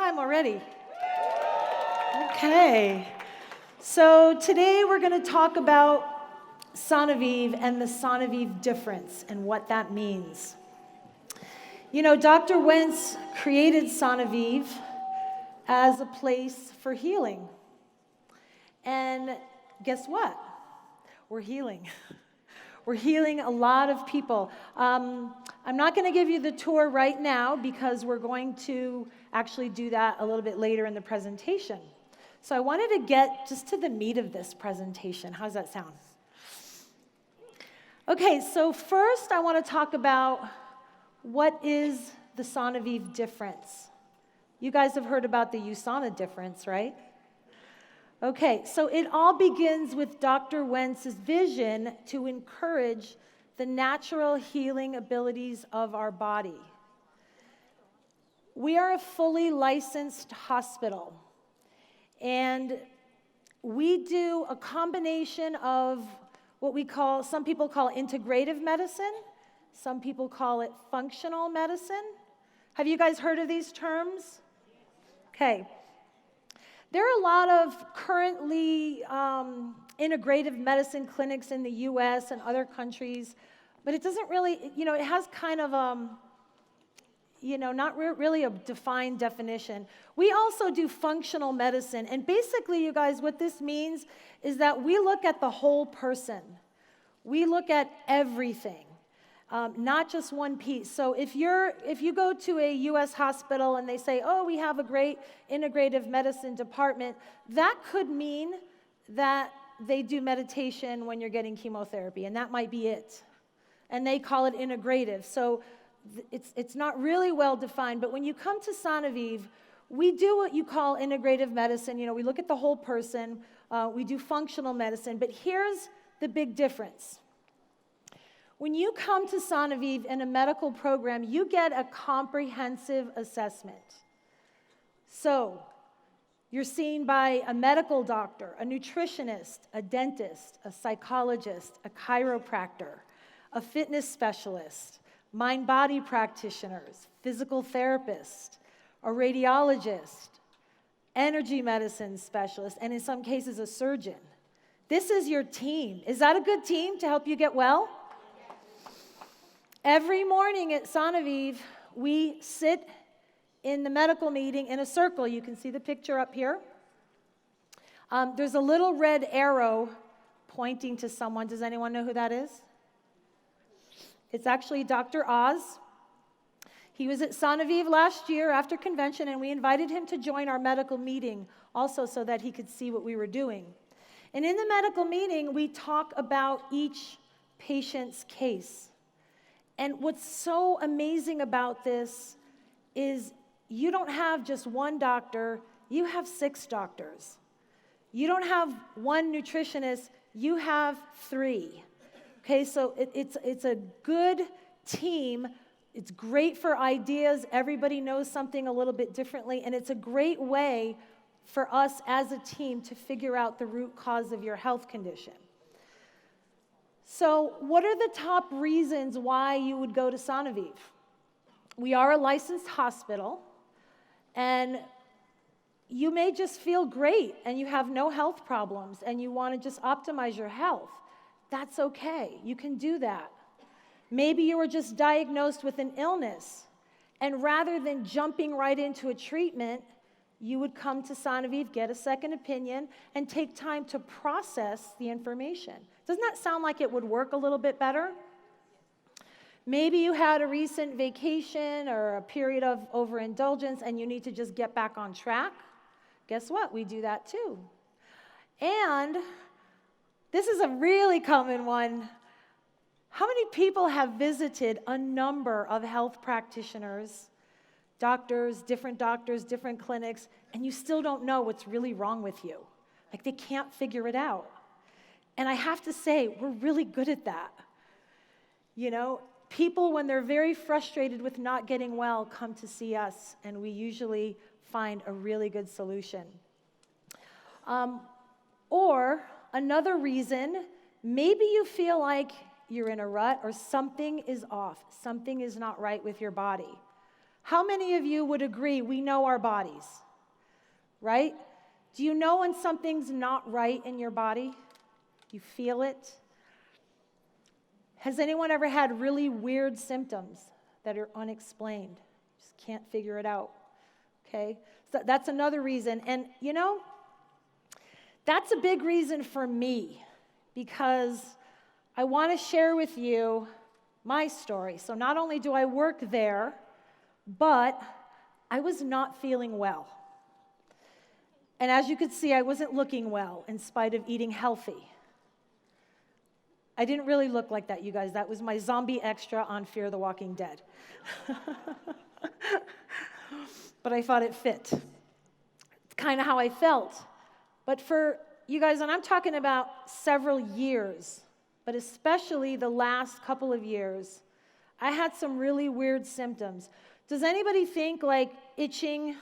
time already. Okay. So today we're going to talk about Sanoviv and the Sanoviv Difference and what that means. You know, Dr. Wentz created Sanoviv as a place for healing. And guess what? We're healing. We're healing a lot of people. I'm not going to give you the tour right now because we're going to actually do that a little bit later in the presentation. So I wanted to get just to the meat of this presentation. How does that sound? Okay, so first I want to talk about what is the Sanoviv difference. You guys have heard about the USANA difference, right? Okay, so it all begins with Dr. Wentz's vision to encourage the natural healing abilities of our body. We are a fully licensed hospital, and we do a combination of what some people call integrative medicine, some people call it functional medicine. Have you guys heard of these terms? Okay. There are a lot of currently integrative medicine clinics in the US and other countries, but it doesn't really, it has kind of, not really a defined definition. We also do functional medicine, and basically, you guys, what this means is that we look at the whole person. We look at everything. Not just one piece. So if you go to a U.S. hospital and they say, oh, we have a great integrative medicine department, that could mean that they do meditation when you're getting chemotherapy, and that might be it. And they call it integrative. So it's not really well defined, but when you come to Sanoviv, we do what you call integrative medicine. We look at the whole person. We do functional medicine, but here's the big difference. When you come to Sanoviv in a medical program, you get a comprehensive assessment. So, you're seen by a medical doctor, a nutritionist, a dentist, a psychologist, a chiropractor, a fitness specialist, mind-body practitioners, physical therapist, a radiologist, energy medicine specialist, and in some cases, a surgeon. This is your team. Is that a good team to help you get well? Every morning at Sanoviv, we sit in the medical meeting in a circle. You can see the picture up here. There's a little red arrow pointing to someone. Does anyone know who that is? It's actually Dr. Oz. He was at Sanoviv last year after convention, and we invited him to join our medical meeting also so that he could see what we were doing. And in the medical meeting, we talk about each patient's case. And what's so amazing about this is you don't have just one doctor, you have 6 doctors. You don't have one nutritionist, you have 3. Okay, so it's a good team. It's great for ideas. Everybody knows something a little bit differently, and it's a great way for us as a team to figure out the root cause of your health condition. So what are the top reasons why you would go to Sanoviv? We are a licensed hospital, and you may just feel great and you have no health problems and you want to just optimize your health. That's okay. You can do that. Maybe you were just diagnosed with an illness, and rather than jumping right into a treatment, you would come to Sanoviv, get a second opinion, and take time to process the information. Doesn't that sound like it would work a little bit better? Maybe you had a recent vacation or a period of overindulgence and you need to just get back on track. Guess what? We do that too. And this is a really common one. How many people have visited a number of health practitioners, doctors, different clinics, and you still don't know what's really wrong with you? Like, they can't figure it out. And I have to say, we're really good at that. People, when they're very frustrated with not getting well, come to see us, and we usually find a really good solution. Or another reason, maybe you feel like you're in a rut or something is off, something is not right with your body. How many of you would agree we know our bodies, right? Do you know when something's not right in your body? You feel it? Has anyone ever had really weird symptoms that are unexplained? Just can't figure it out, okay? So that's another reason. And you know, that's a big reason for me, because I want to share with you my story. So not only do I work there, but I was not feeling well. And as you could see, I wasn't looking well in spite of eating healthy. I didn't really look like that, you guys. That was my zombie extra on Fear the Walking Dead. But I thought it fit. It's kind of how I felt. But for you guys, and I'm talking about several years, but especially the last couple of years, I had some really weird symptoms. Does anybody think like itching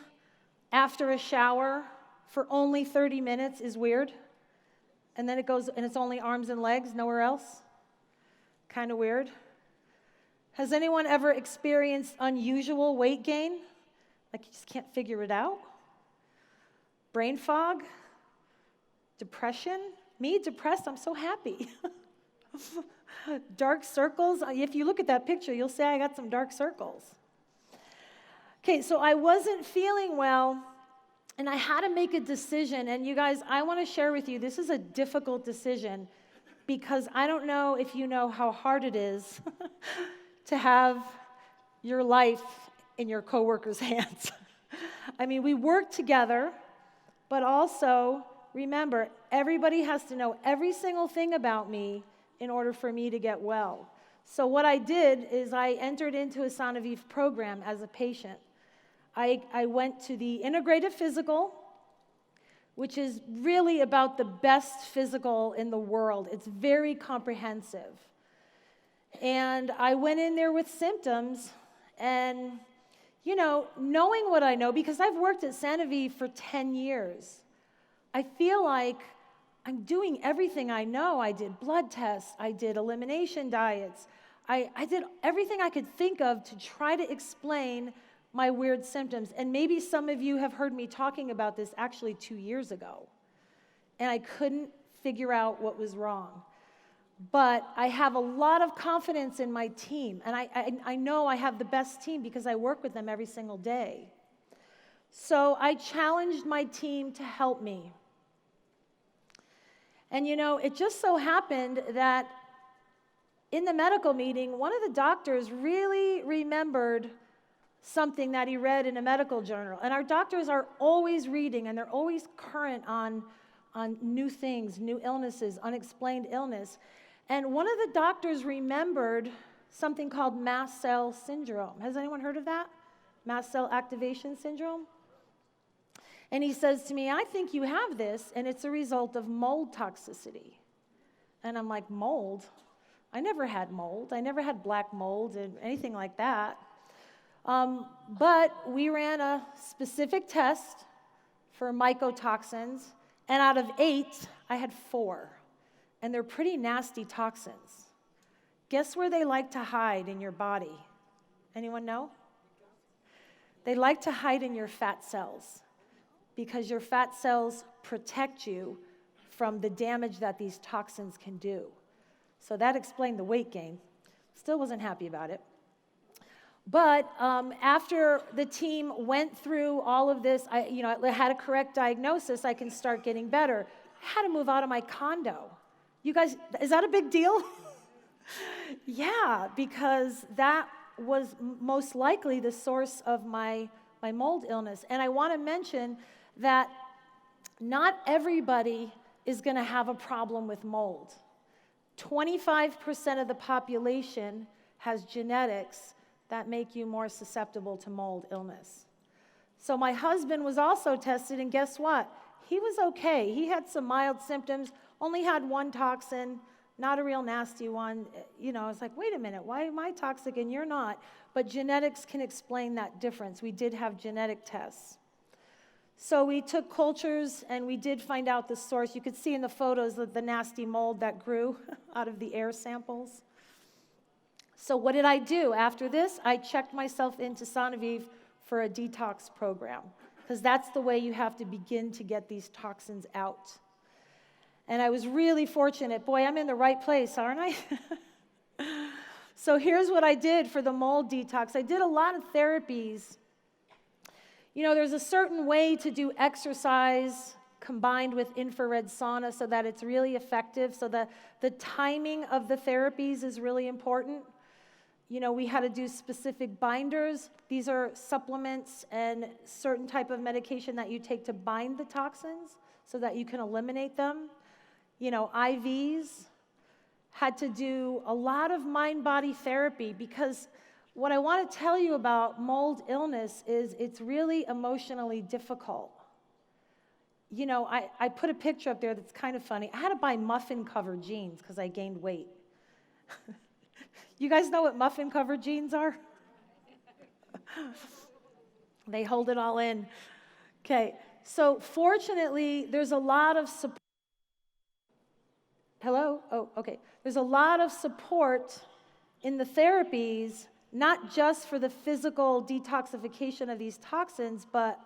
after a shower for only 30 minutes is weird? And then it goes, and it's only arms and legs, nowhere else? Kind of weird. Has anyone ever experienced unusual weight gain? Like you just can't figure it out? Brain fog? Depression? Me, depressed, I'm so happy. Dark circles? If you look at that picture, you'll say I got some dark circles. Okay, so I wasn't feeling well, and I had to make a decision. And you guys, I want to share with you, this is a difficult decision, because I don't know if you know how hard it is to have your life in your coworkers' hands. I mean, we work together, but also, remember, everybody has to know every single thing about me in order for me to get well. So what I did is I entered into a Sanoviv program as a patient. I went to the integrative physical, which is really about the best physical in the world. It's very comprehensive. And I went in there with symptoms, and, you know, knowing what I know, because I've worked at Sanoviv for 10 years, I feel like I'm doing everything I know. I did blood tests, I did elimination diets, I did everything I could think of to try to explain my weird symptoms. And maybe some of you have heard me talking about this actually 2 years ago, and I couldn't figure out what was wrong. But I have a lot of confidence in my team, and I know I have the best team because I work with them every single day. So I challenged my team to help me. And you know, it just so happened that in the medical meeting, one of the doctors really remembered something that he read in a medical journal. And our doctors are always reading, and they're always current on new things, new illnesses, unexplained illness. And one of the doctors remembered something called mast cell syndrome. Has anyone heard of that? Mast cell activation syndrome? And he says to me, I think you have this, and it's a result of mold toxicity. And I'm like, mold? I never had mold. I never had black mold and anything like that. But we ran a specific test for mycotoxins, and out of 8, I had 4. And they're pretty nasty toxins. Guess where they like to hide in your body? Anyone know? They like to hide in your fat cells, because your fat cells protect you from the damage that these toxins can do. So that explained the weight gain. Still wasn't happy about it. But after the team went through all of this, I had a correct diagnosis, I can start getting better. I had to move out of my condo. You guys, is that a big deal? Yeah, because that was most likely the source of my mold illness. And I want to mention that not everybody is going to have a problem with mold. 25% of the population has genetics that make you more susceptible to mold illness. So my husband was also tested, and guess what? He was okay. He had some mild symptoms, only had one toxin, not a real nasty one. You know, it's like, wait a minute, why am I toxic and you're not? But genetics can explain that difference. We did have genetic tests. So we took cultures, and we did find out the source. You could see in the photos of the nasty mold that grew out of the air samples. So what did I do? After this, I checked myself into Sanoviv for a detox program, because that's the way you have to begin to get these toxins out. And I was really fortunate. Boy, I'm in the right place, aren't I? So here's what I did for the mold detox. I did a lot of therapies. You know, there's a certain way to do exercise combined with infrared sauna so that it's really effective. So the timing of the therapies is really important. You know, we had to do specific binders. These are supplements and certain type of medication that you take to bind the toxins so that you can eliminate them. You know, IVs. Had to do a lot of mind-body therapy, because what I want to tell you about mold illness is it's really emotionally difficult. You know, I put a picture up there that's kind of funny. I had to buy muffin-covered jeans because I gained weight. You guys know what muffin-covered jeans are? They hold it all in. Okay, so fortunately, there's a lot of support. Hello? Oh, okay. There's a lot of support in the therapies, not just for the physical detoxification of these toxins, but,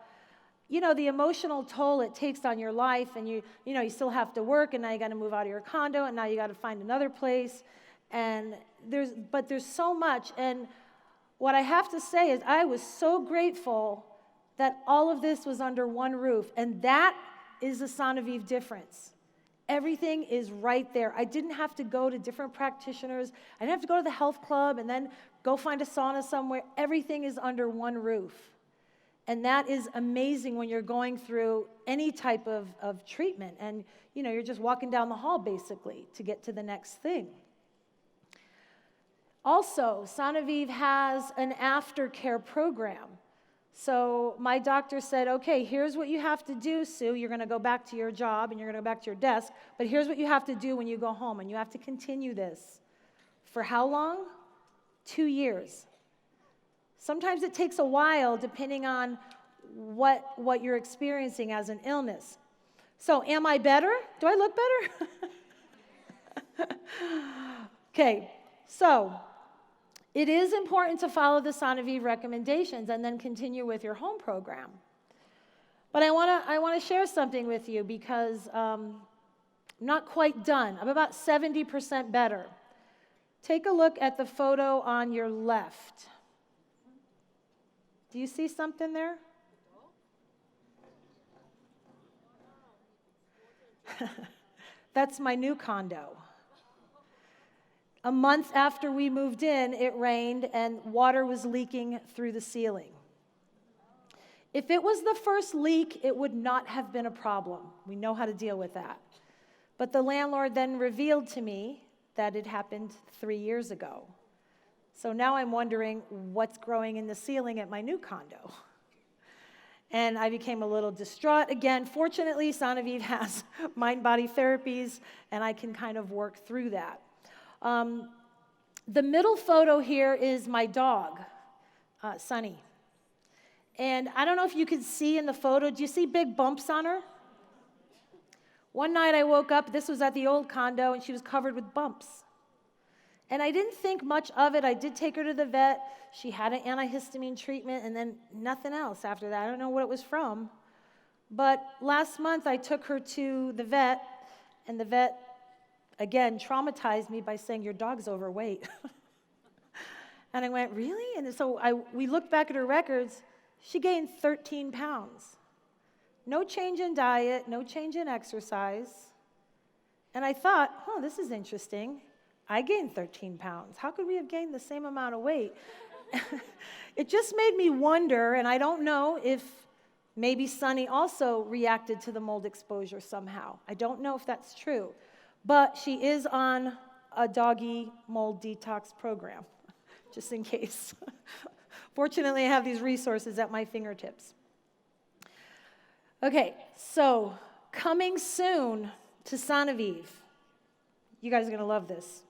you know, the emotional toll it takes on your life. And you know, you still have to work, and now you got to move out of your condo, and now you got to find another place. And there's so much. And what I have to say is I was so grateful that all of this was under one roof. And that is the Sanoviv difference. Everything is right there. I didn't have to go to different practitioners. I didn't have to go to the health club and then go find a sauna somewhere. Everything is under one roof. And that is amazing when you're going through any type of treatment. And, you know, you're just walking down the hall, basically, to get to the next thing. Also, Sanoviv has an aftercare program. So my doctor said, okay, here's what you have to do, Sue. You're going to go back to your job and you're going to go back to your desk, but here's what you have to do when you go home, and you have to continue this. For how long? 2 years. Sometimes it takes a while depending on what you're experiencing as an illness. So am I better? Do I look better? Okay, so it is important to follow the Sanoviv recommendations and then continue with your home program. But I want to share something with you, because I'm not quite done. I'm about 70% better. Take a look at the photo on your left. Do you see something there? That's my new condo. A month after we moved in, it rained and water was leaking through the ceiling. If it was the first leak, it would not have been a problem. We know how to deal with that. But the landlord then revealed to me that it happened 3 years ago. So now I'm wondering what's growing in the ceiling at my new condo. And I became a little distraught. Again, fortunately, Sanoviv has mind-body therapies, and I can kind of work through that. The middle photo here is my dog, Sunny. And I don't know if you can see in the photo, do you see big bumps on her? One night I woke up, this was at the old condo, and she was covered with bumps. And I didn't think much of it. I did take her to the vet. She had an antihistamine treatment, and then nothing else after that. I don't know what it was from. But last month I took her to the vet, and the vet, again, traumatized me by saying, your dog's overweight. And I went, really? And so we looked back at her records. She gained 13 pounds. No change in diet, no change in exercise. And I thought, this is interesting. I gained 13 pounds. How could we have gained the same amount of weight? It just made me wonder, and I don't know if maybe Sunny also reacted to the mold exposure somehow. I don't know if that's true. But she is on a doggy mold detox program, just in case. Fortunately, I have these resources at my fingertips. Okay, so coming soon to Sanoviv, you guys are going to love this,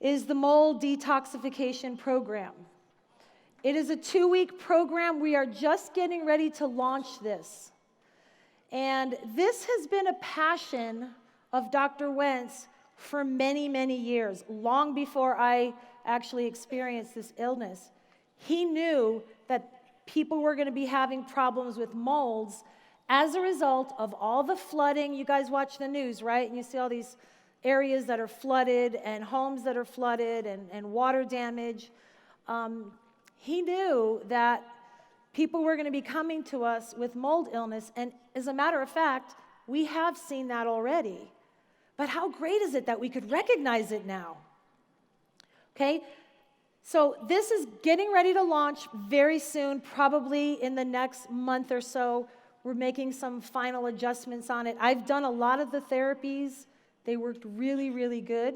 is the mold detoxification program. It is a 2-week program. We are just getting ready to launch this. And this has been a passion of Dr. Wentz for many, many years, long before I actually experienced this illness. He knew that people were going to be having problems with molds as a result of all the flooding. You guys watch the news, right? And you see all these areas that are flooded and homes that are flooded and water damage. He knew that people were going to be coming to us with mold illness. And as a matter of fact, we have seen that already. But how great is it that we could recognize it now? Okay, so this is getting ready to launch very soon, probably in the next month or so. We're making some final adjustments on it. I've done a lot of the therapies. They worked really, really good.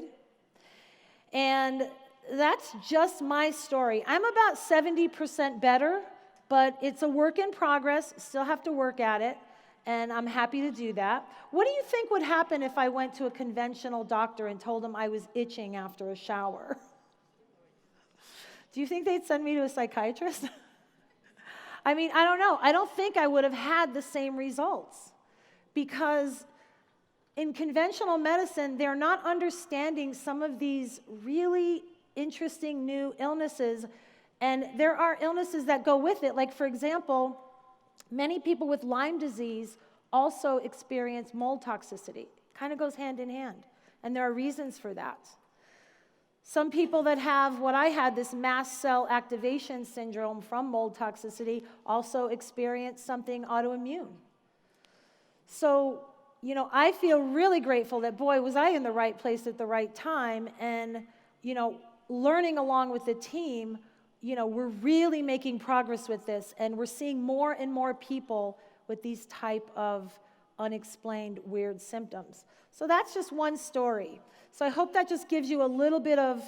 And that's just my story. I'm about 70% better, but it's a work in progress. Still have to work at it. And I'm happy to do that. What do you think would happen if I went to a conventional doctor and told him I was itching after a shower? Do you think they'd send me to a psychiatrist? I mean, I don't know. I don't think I would have had the same results, because in conventional medicine, they're not understanding some of these really interesting new illnesses, and there are illnesses that go with it. Like, for example, many people with Lyme disease also experience mold toxicity. Kind of goes hand in hand, and there are reasons for that. Some people that have what I had, this mast cell activation syndrome from mold toxicity, also experience something autoimmune. So, you know, I feel really grateful that, boy, was I in the right place at the right time, and, you know, learning along with the team. You know, we're really making progress with this, and we're seeing more and more people with these type of unexplained weird symptoms. So that's just one story. So I hope that just gives you a little bit of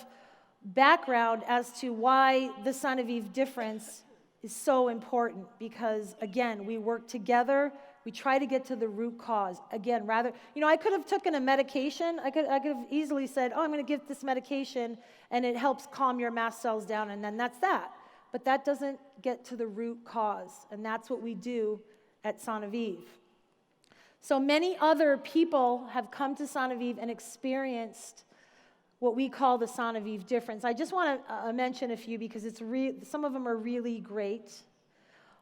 background as to why the Sanoviv Difference is so important, because, again, we work together. We try to get to the root cause. Again, rather, you know, I could have taken a medication. I could have easily said, oh, I'm going to give this medication, and it helps calm your mast cells down, and then that's that. But that doesn't get to the root cause, and that's what we do at Sanoviv. So many other people have come to Sanoviv and experienced what we call the Sanoviv Difference. I just want to mention a few, because some of them are really great.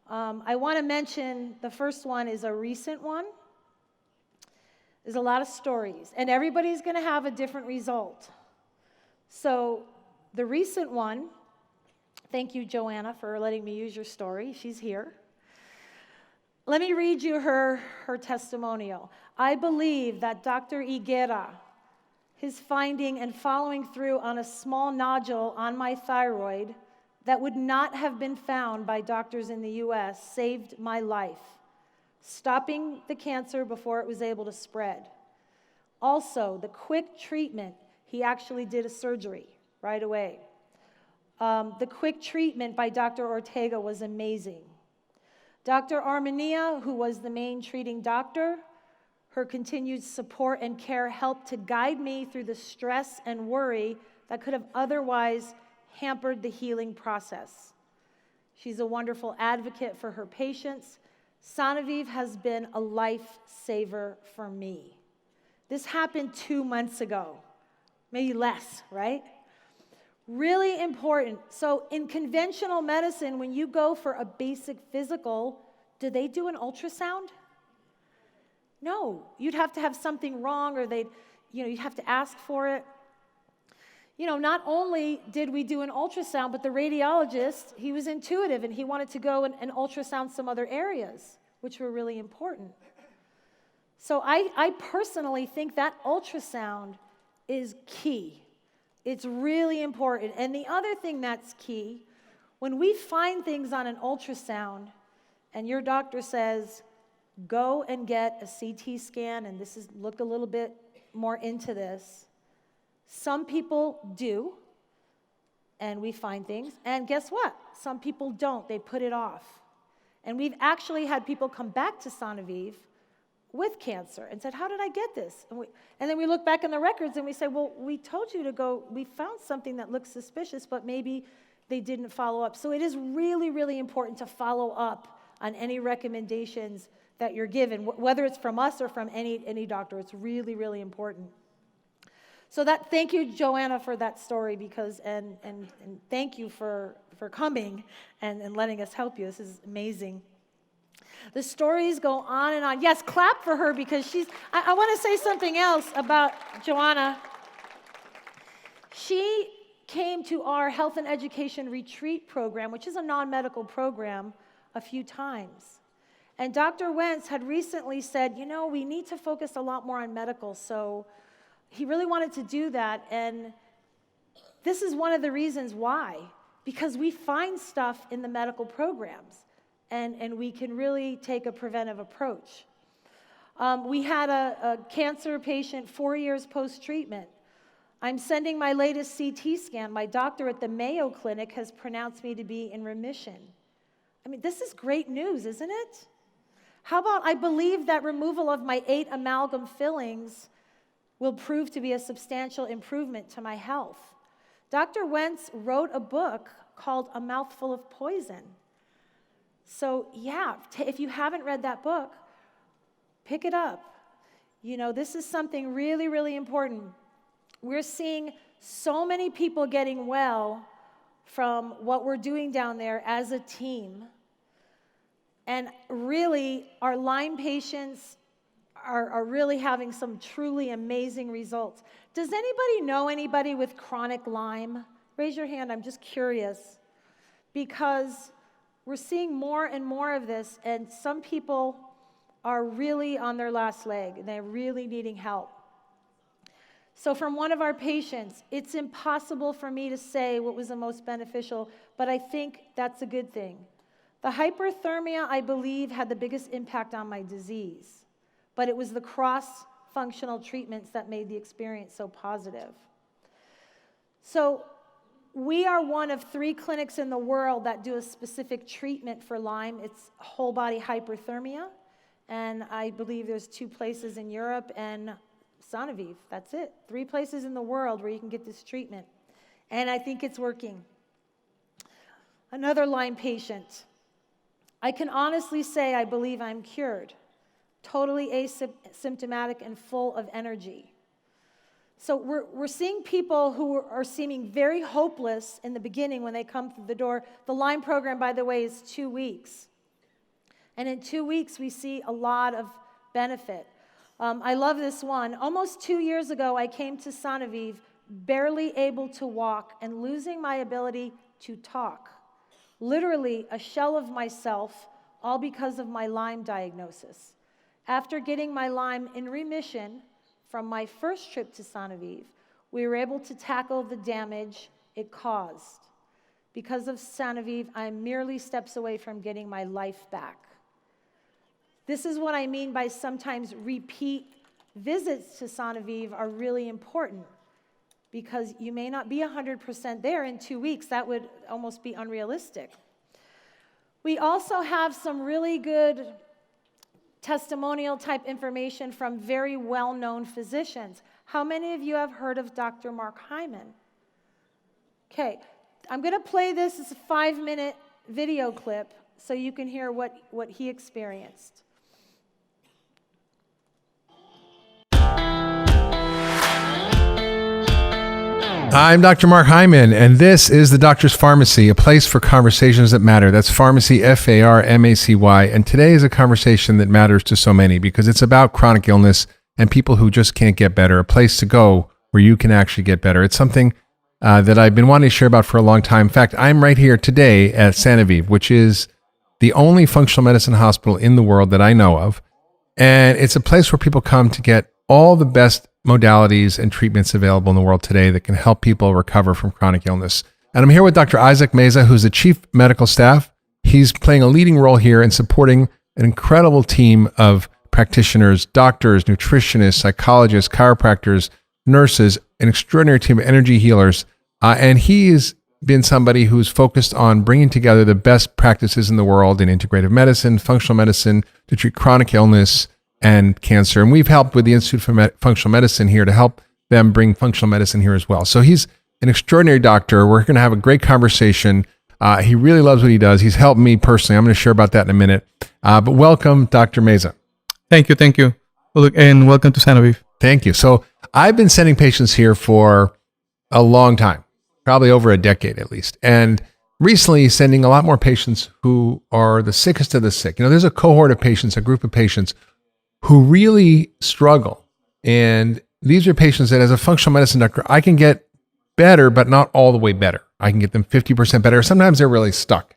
I want to mention the first one is a recent one. There's a lot of stories, and everybody's going to have a different result. So the recent one, thank you, Joanna, for letting me use your story. She's here. Let me read you her testimonial. I believe that Dr. Higuera, his finding and following through on a small nodule on my thyroid that would not have been found by doctors in the U.S., saved my life, stopping the cancer before it was able to spread. Also, the quick treatment, he actually did a surgery right away. The quick treatment by Dr. Ortega was amazing. Dr. Armenia, who was the main treating doctor, her continued support and care helped to guide me through the stress and worry that could have otherwise hampered the healing process. She's a wonderful advocate for her patients. Sanoviv has been a lifesaver for me. This happened 2 months ago, maybe less, right? Really important. So in conventional medicine, when you go for a basic physical, do they do an ultrasound? No, you'd have to have something wrong, or you'd have to ask for it. You know, not only did we do an ultrasound, but the radiologist, he was intuitive, and he wanted to go and ultrasound some other areas, which were really important. So I personally think that ultrasound is key. It's really important. And the other thing that's key, when we find things on an ultrasound, and your doctor says, go and get a CT scan, and look a little bit more into this. Some people do, and we find things, and guess what? Some people don't. They put it off. And we've actually had people come back to Sanoviv with cancer and said, how did I get this? And then we look back in the records and we say, well, we told you to go, we found something that looks suspicious, but maybe they didn't follow up. So it is really, really important to follow up on any recommendations that you're given, whether it's from us or from any doctor. It's really, really important. So thank you, Joanna, for that story, because and thank you for coming and letting us help you. This is amazing. The stories go on and on. Yes, clap for her, because I want to say something else about Joanna. She came to our health and education retreat program, which is a non-medical program, a few times. And Dr. Wentz had recently said, we need to focus a lot more on medical. So he really wanted to do that. And this is one of the reasons why, because we find stuff in the medical programs. And we can really take a preventive approach. We had a cancer patient 4 years post-treatment. I'm sending my latest CT scan. My doctor at the Mayo Clinic has pronounced me to be in remission. I mean, this is great news, isn't it? How about I believe that removal of my 8 amalgam fillings will prove to be a substantial improvement to my health. Dr. Wentz wrote a book called A Mouthful of Poison. So yeah, if you haven't read that book, pick it up. This is something really, really important. We're seeing so many people getting well from what we're doing down there as a team. And really, our Lyme patients are really having some truly amazing results. Does anybody know anybody with chronic Lyme? Raise your hand, I'm just curious. Because we're seeing more and more of this, and some people are really on their last leg, and they're really needing help. So from one of our patients, it's impossible for me to say what was the most beneficial, but I think that's a good thing. The hyperthermia, I believe, had the biggest impact on my disease, but it was the cross-functional treatments that made the experience so positive. So we are one of 3 clinics in the world that do a specific treatment for Lyme. It's whole body hyperthermia, and I believe there's 2 places in Europe and Sanoviv. That's it. 3 places in the world where you can get this treatment, and I think it's working. Another Lyme patient. I can honestly say I believe I'm cured, totally asymptomatic and full of energy. So we're seeing people who are seeming very hopeless in the beginning when they come through the door. The Lyme program, by the way, is 2 weeks. And in 2 weeks, we see a lot of benefit. I love this one. Almost 2 years ago, I came to Sanoviv, barely able to walk and losing my ability to talk. Literally a shell of myself, all because of my Lyme diagnosis. After getting my Lyme in remission, from my first trip to Sanoviv, we were able to tackle the damage it caused. Because of Sanoviv, I'm merely steps away from getting my life back. This is what I mean by sometimes repeat visits to Sanoviv are really important, because you may not be 100% there in 2 weeks. That would almost be unrealistic. We also have some really good testimonial type information from very well-known physicians. How many of you have heard of Dr. Mark Hyman? Okay, I'm going to play this as a 5-minute video clip so you can hear what he experienced. I'm Dr. Mark Hyman, and this is the Doctor's Pharmacy, a place for conversations that matter. That's Pharmacy, Pharmacy, and today is a conversation that matters to so many because it's about chronic illness and people who just can't get better, a place to go where you can actually get better. It's something that I've been wanting to share about for a long time. In fact, I'm right here today at Sanoviv, which is the only functional medicine hospital in the world that I know of, and it's a place where people come to get all the best modalities and treatments available in the world today that can help people recover from chronic illness. And I'm here with Dr. Isaac Meza, who's the chief medical staff. He's playing a leading role here in supporting an incredible team of practitioners, doctors, nutritionists, psychologists, chiropractors, nurses, an extraordinary team of energy healers. And he has been somebody who's focused on bringing together the best practices in the world in integrative medicine, functional medicine to treat chronic illness and cancer. And we've helped with the Institute for Functional Medicine here to help them bring functional medicine here as well. So he's an extraordinary doctor. We're going to have a great conversation. He really loves what he does. He's helped me personally. I'm going to share about that in a minute. But welcome, Dr. Meza. Thank you. Well, and welcome to Sanoviv. Thank you. So I've been sending patients here for a long time, probably over a decade at least. And recently sending a lot more patients who are the sickest of the sick. There's a cohort of patients, a group of patients who really struggle. And these are patients that as a functional medicine doctor, I can get better, but not all the way better. I can get them 50% better. Sometimes they're really stuck.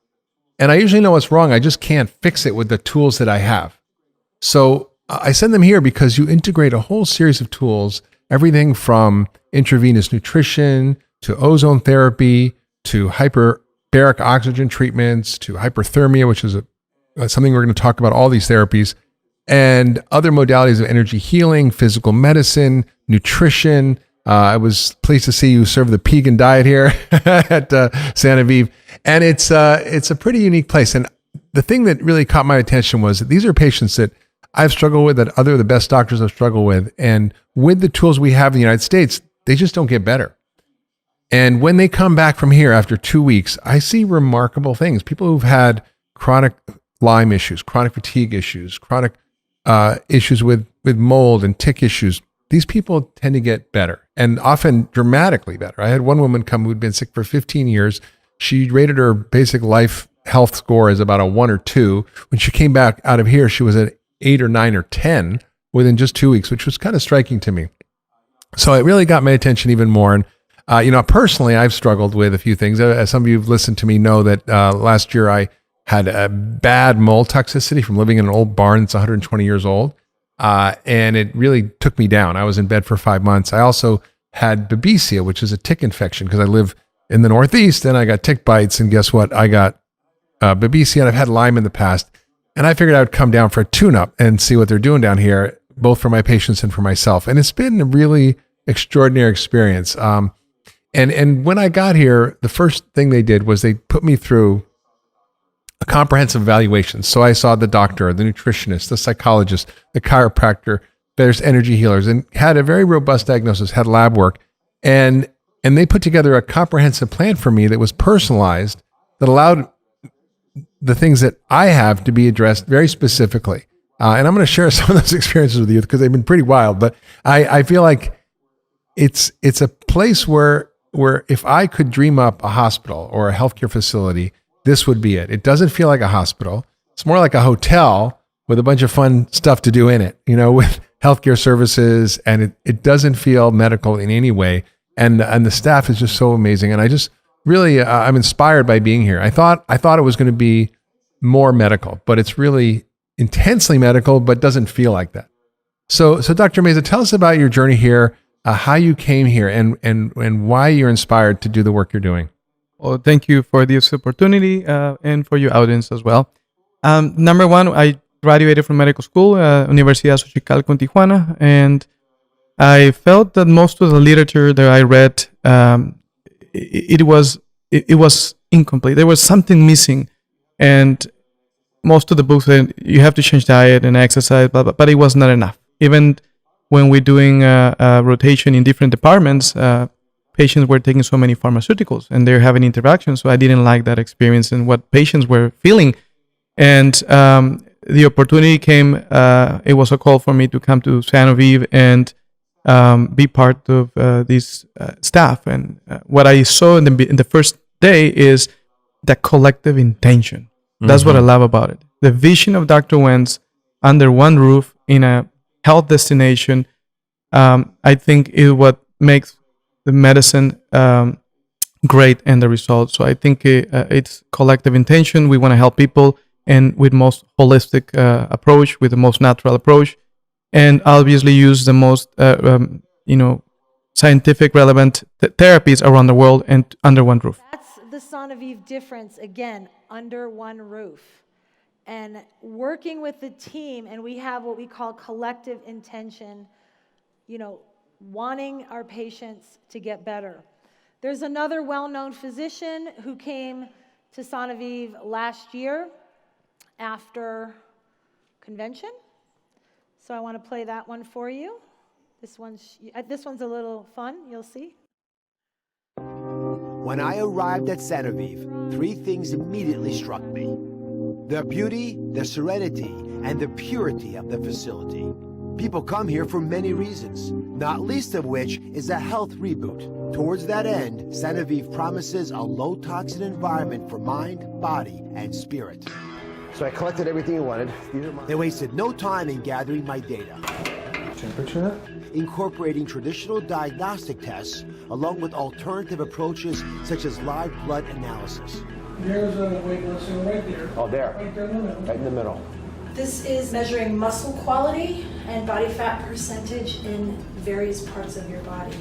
And I usually know what's wrong. I just can't fix it with the tools that I have. So I send them here because you integrate a whole series of tools, everything from intravenous nutrition to ozone therapy to hyperbaric oxygen treatments to hyperthermia, which is something we're going to talk about, all these therapies, and other modalities of energy healing, physical medicine, nutrition. I was pleased to see you serve the vegan diet here at Sanoviv. And it's a pretty unique place. And the thing that really caught my attention was that these are patients that I've struggled with, that other the best doctors have struggled with. And with the tools we have in the United States, they just don't get better. And when they come back from here after 2 weeks, I see remarkable things. People who've had chronic Lyme issues, chronic fatigue issues, chronic issues with mold and tick issues, these people tend to get better, and often dramatically better. I had one woman come who'd been sick for 15 years. She rated her basic life health score as about a 1 or 2. When she came back out of here, she was at 8 or 9 or 10 within just 2 weeks, which was kind of striking to me. So it really got my attention even more. And personally, I've struggled with a few things. As some of you who've listened to me know that last year I had a bad mold toxicity from living in an old barn that's 120 years old. And it really took me down. I was in bed for 5 months. I also had babesia, which is a tick infection because I live in the Northeast and I got tick bites. And guess what? I got babesia, and I've had Lyme in the past. And I figured I would come down for a tune-up and see what they're doing down here, both for my patients and for myself. And it's been a really extraordinary experience. And when I got here, the first thing they did was they put me through a comprehensive evaluation. So I saw the doctor, the nutritionist, the psychologist, the chiropractor, there's energy healers, and had a very robust diagnosis, had lab work. And they put together a comprehensive plan for me that was personalized, that allowed the things that I have to be addressed very specifically. And I'm going to share some of those experiences with you because they've been pretty wild. But I feel like it's a place where if I could dream up a hospital or a healthcare facility, this would be it. It doesn't feel like a hospital. It's more like a hotel with a bunch of fun stuff to do in it, with healthcare services, and it doesn't feel medical in any way. And the staff is just so amazing. And I just really, I'm inspired by being here. I thought it was going to be more medical, but it's really intensely medical, but doesn't feel like that. So Dr. Meza, tell us about your journey here, how you came here, and why you're inspired to do the work you're doing. Well, thank you for this opportunity and for your audience as well. Number one, I graduated from medical school, Universidad Xochicalco in Tijuana, and I felt that most of the literature that I read, it was incomplete. There was something missing, and most of the books said you have to change diet and exercise, but it was not enough. Even when we're doing a rotation in different departments, patients were taking so many pharmaceuticals and they're having interactions. So I didn't like that experience and what patients were feeling. And the opportunity came, it was a call for me to come to Sanoviv and be part of this staff. And what I saw in the first day is the collective intention. That's what I love about it. The vision of Dr. Wentz under one roof in a health destination, I think is what makes the medicine great and the results. So I think it's collective intention. We want to help people and with most holistic approach, with the most natural approach, and obviously use the most scientific relevant therapies around the world and under one roof. That's the Sanoviv difference, again, under one roof. And working with the team, and we have what we call collective intention, wanting our patients to get better. There's another well-known physician who came to Sanoviv last year after convention. So I want to play that one for you. This one's a little fun, you'll see. When I arrived at Sanoviv, 3 things immediately struck me: the beauty, the serenity, and the purity of the facility. People come here for many reasons, not least of which is a health reboot. Towards that end, Sanoviv promises a low-toxin environment for mind, body, and spirit. So I collected everything you wanted. They wasted no time in gathering my data, Temperature? incorporating traditional diagnostic tests along with alternative approaches such as live blood analysis. There's a weight lesson right there. Oh, there. Right there in the middle. Right in the middle. This is measuring muscle quality and body fat percentage in various parts of your body.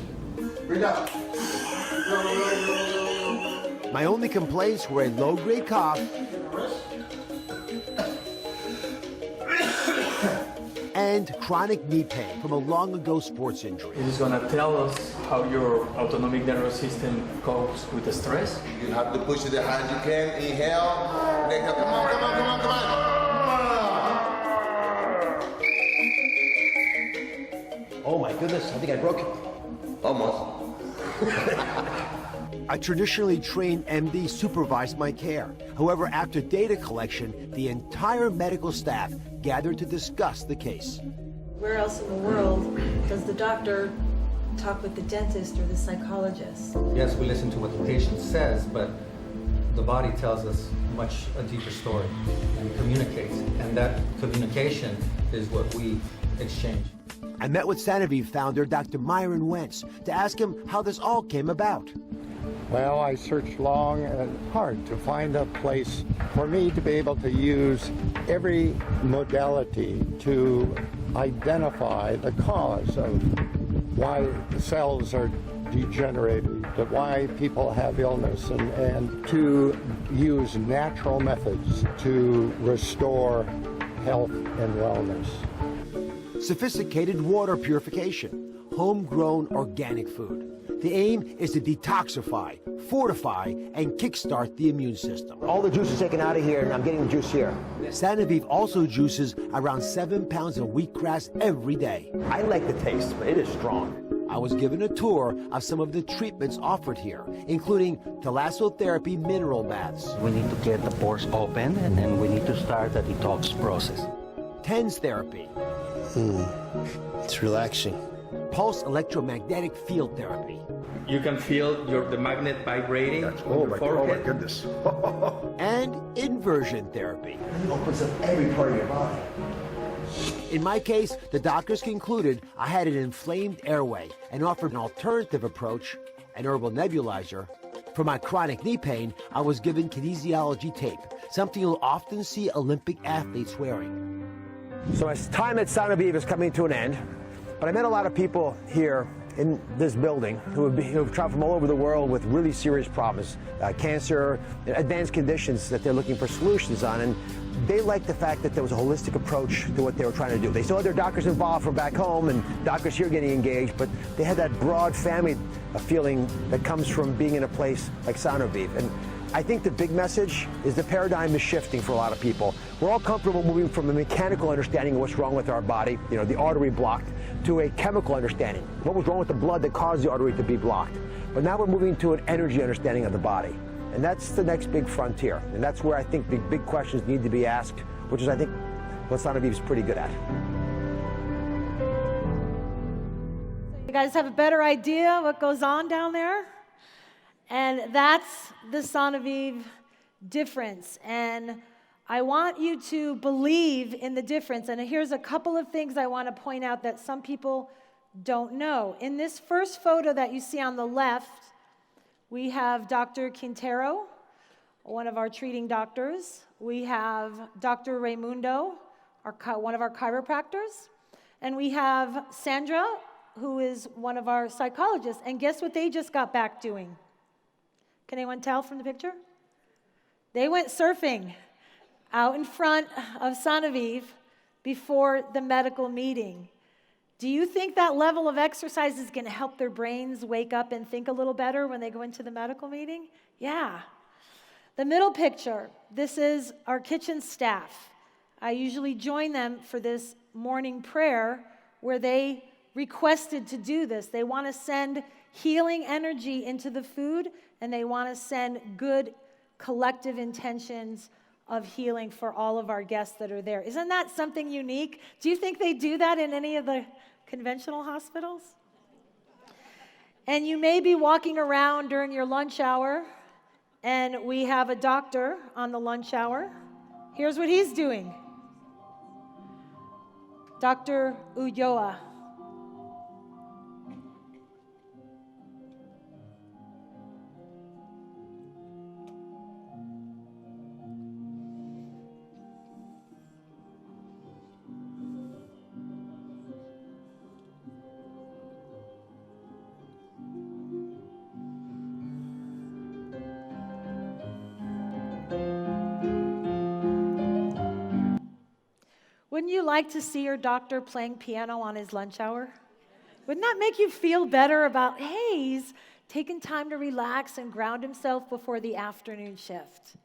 My only complaints were a low-grade cough and chronic knee pain from a long-ago sports injury. It is going to tell us how your autonomic nervous system copes with the stress. You have to push it as hard as you can. Inhale. Exhale. Come on, come on, come on, come on. Oh my goodness, I think I broke it. Almost. A traditionally trained MD supervised my care. However, after data collection, the entire medical staff gathered to discuss the case. Where else in the world does the doctor talk with the dentist or the psychologist? Yes, we listen to what the patient says, but the body tells us much a deeper story and communicates, and that communication is what we exchange. I met with Sanoviv founder Dr. Myron Wentz to ask him how this all came about. Well, I searched long and hard to find a place for me to be able to use every modality to identify the cause of why the cells are degenerating, to why people have illness, and to use natural methods to restore health and wellness. Sophisticated water purification, homegrown organic food. The aim is to detoxify, fortify, and kickstart the immune system. All the juice is taken out of here, and I'm getting the juice here. Sanoviv also juices around 7 pounds of wheatgrass every day. I like the taste, but it is strong. I was given a tour of some of the treatments offered here, including thalassotherapy mineral baths, We need to get the pores open, and then we need to start the detox process. TENS therapy, It's relaxing. pulse electromagnetic field therapy, You can feel the magnet vibrating on your forehead. Goodness. and inversion therapy. It opens up every part of your body. In my case, the doctors concluded I had an inflamed airway and offered an alternative approach, an herbal nebulizer. For my chronic knee pain, I was given kinesiology tape, something you'll often see Olympic athletes wearing. So my time at Sanoviv is coming to an end, but I met a lot of people here in this building who have traveled from all over the world with really serious problems, cancer, advanced conditions that they're looking for solutions on, and they liked the fact that there was a holistic approach to what they were trying to do. They still had their doctors involved from back home and doctors here getting engaged, but they had that broad family feeling that comes from being in a place like Sanoviv. And I think the big message is the paradigm is shifting for a lot of people. We're all comfortable moving from a mechanical understanding of what's wrong with our body, the artery blocked, to a chemical understanding. What was wrong with the blood that caused the artery to be blocked? But now we're moving to an energy understanding of the body. And that's the next big frontier. And that's where I think the big questions need to be asked, which is, I think, what Sanoviv is pretty good at. You guys have a better idea what goes on down there? And that's the Sanoviv difference. And I want you to believe in the difference. And here's a couple of things I want to point out that some people don't know. In this first photo that you see on the left, we have Dr. Quintero, one of our treating doctors. We have Dr. Raimundo, one of our chiropractors. And we have Sandra, who is one of our psychologists. And guess what they just got back doing? Can anyone tell from the picture? They went surfing out in front of Sanoviv before the medical meeting. Do you think that level of exercise is going to help their brains wake up and think a little better when they go into the medical meeting? Yeah. The middle picture, this is our kitchen staff. I usually join them for this morning prayer where they requested to do this. They want to send healing energy into the food, and they want to send good collective intentions of healing for all of our guests that are there. Isn't that something unique? Do you think they do that in any of the conventional hospitals? And you may be walking around during your lunch hour, and we have a doctor on the lunch hour. Here's what he's doing. Dr. Ulloa. Wouldn't you like to see your doctor playing piano on his lunch hour? Wouldn't that make you feel better about, hey, he's taking time to relax and ground himself before the afternoon shift?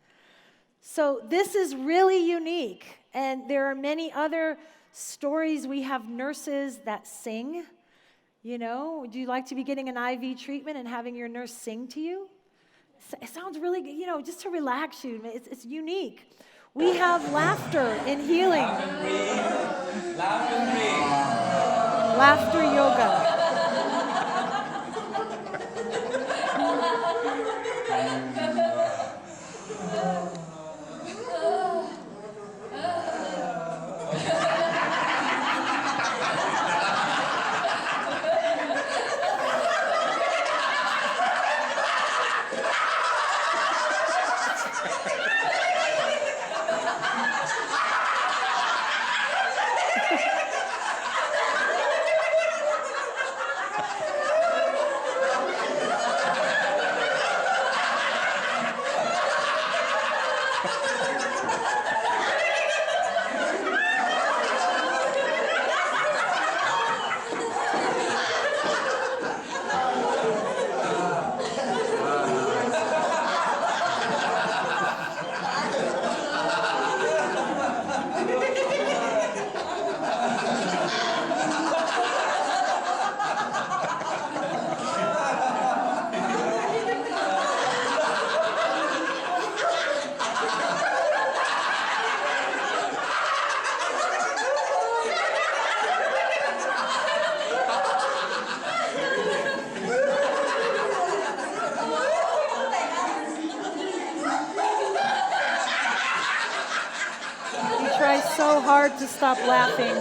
So this is really unique, and there are many other stories. We have nurses that sing. You know, would you like to be getting an IV treatment and having your nurse sing to you? It sounds really good, you know, just to relax you. It's unique. We have laughter in healing. Laughter yoga. So hard to stop laughing.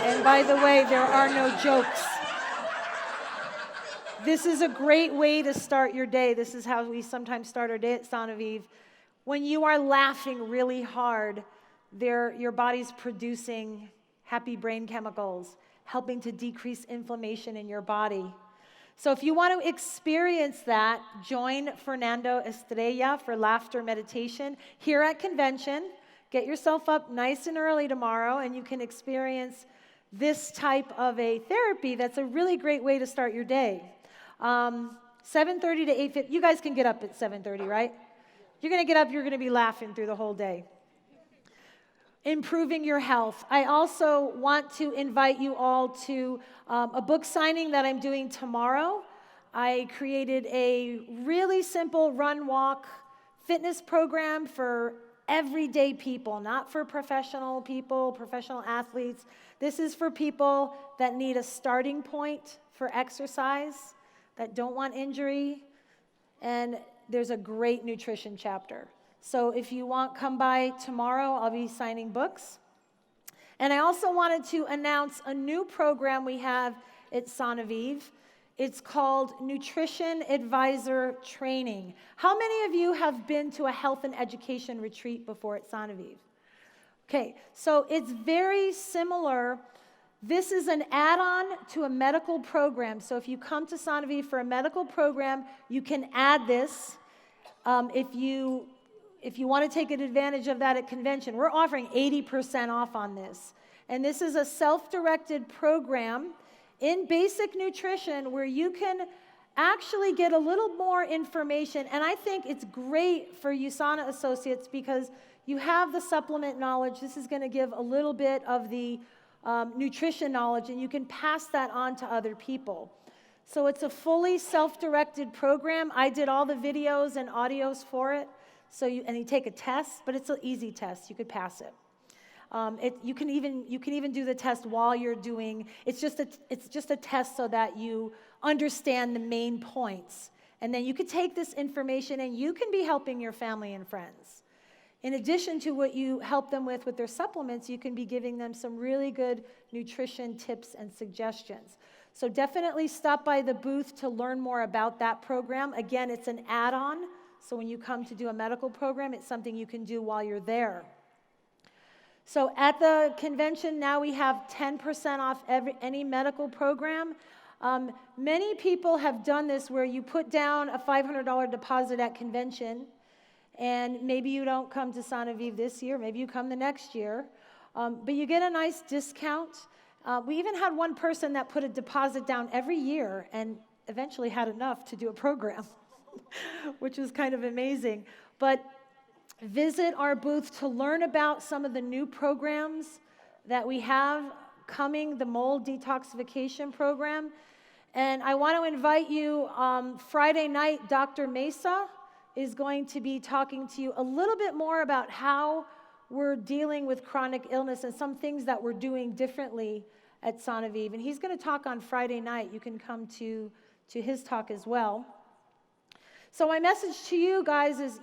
And by the way, there are no jokes. This is a great way to start your day. This is how we sometimes start our day at Sanoviv. When you are laughing really hard, your body's producing happy brain chemicals, helping to decrease inflammation in your body. So if you want to experience that, join Fernando Estrella for laughter meditation here at convention. Get yourself up nice and early tomorrow, and you can experience this type of a therapy that's a really great way to start your day. 7:30 to 8:50. You guys can get up at 7:30, right? You're going to get up, you're going to be laughing through the whole day. Improving your health. I also want to invite you all to a book signing that I'm doing tomorrow. I created a really simple run, walk, fitness program for everyday people, not for professional people, professional athletes. This is for people that need a starting point for exercise, that don't want injury, and there's a great nutrition chapter. So if you want, come by tomorrow. I'll be signing books. And I also wanted to announce a new program we have at Sanoviv. It's called Nutrition Advisor Training. How many of you have been to a health and education retreat before at Sanoviv? Okay, so it's very similar. This is an add-on to a medical program. So if you come to Sanoviv for a medical program, you can add this. If you want to take advantage of that at convention, we're offering 80% off on this. And this is a self-directed program in basic nutrition where you can actually get a little more information. And I think it's great for USANA associates because you have the supplement knowledge. This is going to give a little bit of the nutrition knowledge, and you can pass that on to other people. So it's a fully self-directed program. I did all the videos and audios for it. And you take a test, but it's an easy test. You could pass it. You can even do the test while you're doing. It's just a test so that you understand the main points, and then you could take this information and you can be helping your family and friends. In addition to what you help them with their supplements, you can be giving them some really good nutrition tips and suggestions. So definitely stop by the booth to learn more about that program. Again, it's an add-on. So when you come to do a medical program, it's something you can do while you're there. So at the convention now we have 10% off any medical program. Many people have done this where you put down a $500 deposit at convention, and maybe you don't come to Sanoviv this year, maybe you come the next year, but you get a nice discount. We even had one person that put a deposit down every year and eventually had enough to do a program, which was kind of amazing. But visit our booth to learn about some of the new programs that we have coming, the mold detoxification program. And I want to invite you, Friday night, Dr. Mesa is going to be talking to you a little bit more about how we're dealing with chronic illness and some things that we're doing differently at Sanoviv. And he's going to talk on Friday night. You can come to his talk as well. So my message to you guys is,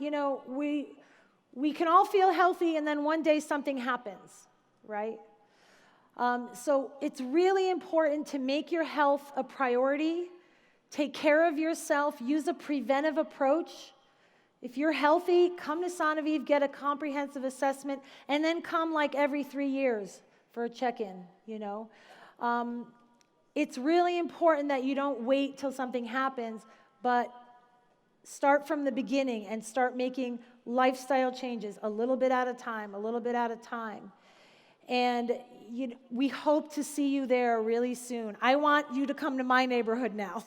we can all feel healthy and then one day something happens, right? So it's really important to make your health a priority. Take care of yourself. Use a preventive approach. If you're healthy, come to Sanoviv, get a comprehensive assessment, and then come like every 3 years for a check-in, It's really important that you don't wait till something happens, but start from the beginning and start making lifestyle changes a little bit at a time, a little bit at a time. And we hope to see you there really soon. I want you to come to my neighborhood now.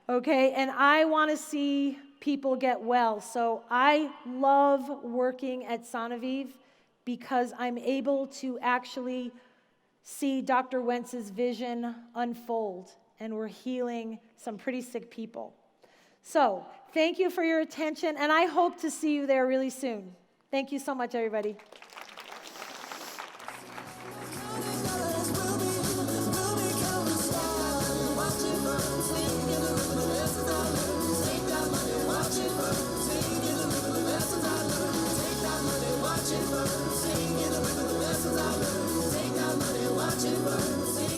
Okay? And I want to see people get well. So I love working at Sanoviv because I'm able to actually see Dr. Wentz's vision unfold, and we're healing some pretty sick people. So thank you for your attention, and I hope to see you there really soon. Thank you so much, everybody.